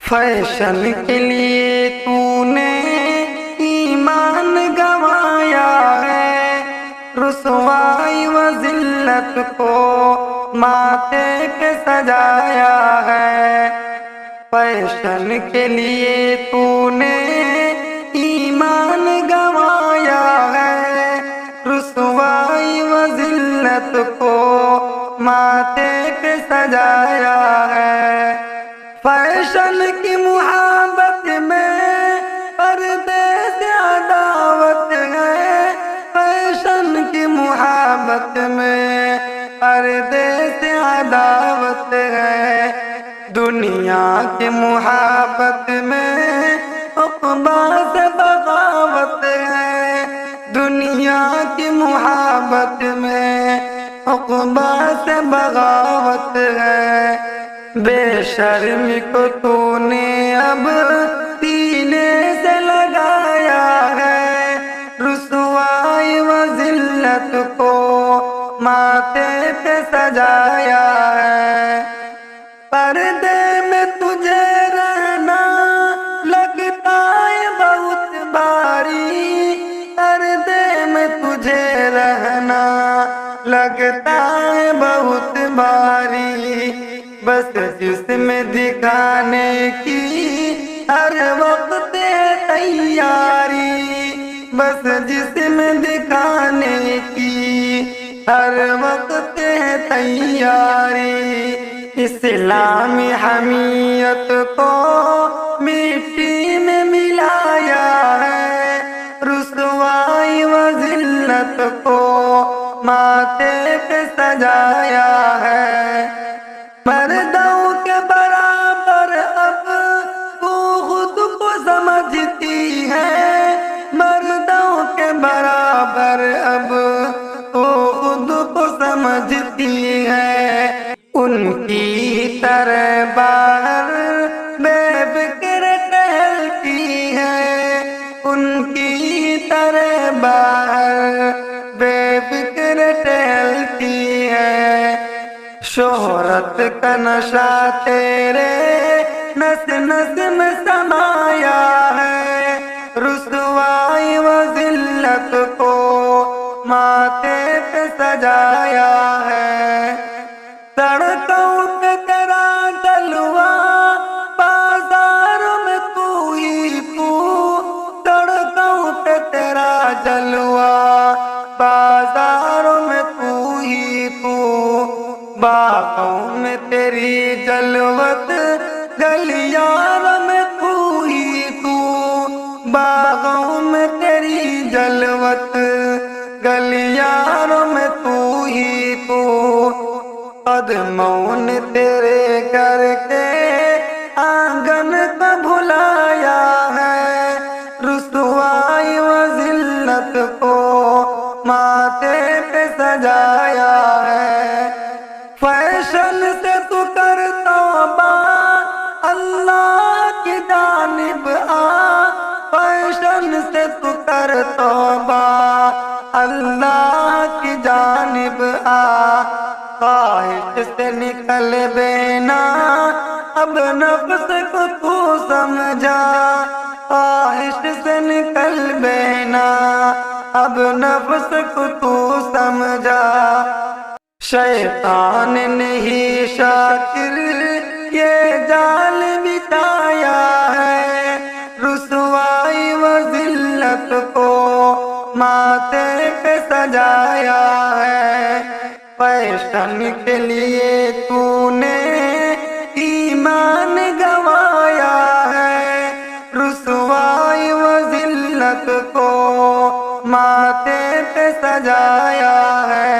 Fashion کے لیے تو نے ایمان گنوایا ہے، رسوائی و ذلت کو ماتھے پہ سجایا ہے۔ فیشن کے لیے تو نے ایمان گنوایا ہے، رسوائی و ذلت کو ماتھے پہ سجایا ہے۔ فیشن کی محبت میں پردے سے عداوت ہے، فیشن کی محبت میں پردے سے عداوت ہے، دنیا کی محبت میں عقبہ سے بغاوت ہے، دنیا کی محبت میں عقبہ سے بغاوت ہے۔ بے شرمی کو تو نے اب سینے سے لگایا ہے، رسوائی و ذلت کو ماتھے پہ سجایا ہے۔ پردے میں تجھے رہنا لگتا ہے بہت بھاری، پردے میں تجھے رہنا لگتا ہے بہت بھاری، بس جسم دکھانے کی ہر وقت ہے تیاری، بس جسم دکھانے کی ہر وقت ہے تیاری، اسلامی حمیت کو مٹی میں ملایا ہے، رسوائی و ذلت کو ماتھے پہ سجایا ہے۔ مردوں کے برابر اب تو خود کو سمجھتی ہے، مردوں کے برابر اب تو خود کو سمجھتی ہے، ان کی طرح باہر بے فکر ٹہلتی ہے، ان کی طرح باہر بے فکر ٹہلتی ہے، شہرت کا نشہ تیرے نس نس میں سمایا ہے، رسوائی و ذلت کو ماتھے پہ سجایا ہے۔ سڑکوں پہ تیرا جلوہ، بازاروں میں تو ہی تو، سڑکوں پہ تیرا جلوہ، بازاروں میں تو ہی تو، باغوں میں تیری جلوت، گلیاروں میں تو ہی تو، باغوں میں تیری جلوت، گلیاروں میں تو ہی تو، قدموں نے تیرے گھر کے آنگن کو بھلایا ہے، رسوائی و ذلت کو ماتھے پہ سجایا ہے۔ فیشن سے تو کر توبہ، اللہ کی جانب آ، فیشن سے تو کر توبہ، اللہ کی جانب آ، خواہش سے نکل بینا اب نفس کو تو سمجھا، خواہش سے نکل بینا اب نفس کو تو سمجھا، شیطان نے ہی شاکر یہ جال بچایا ہے، رسوائی و ذلت کو ماتھے پہ سجایا ہے۔ فیشن کے لیے تو نے ایمان گنوایا ہے، رسوائی و ذلت کو ماتھے پہ سجایا ہے۔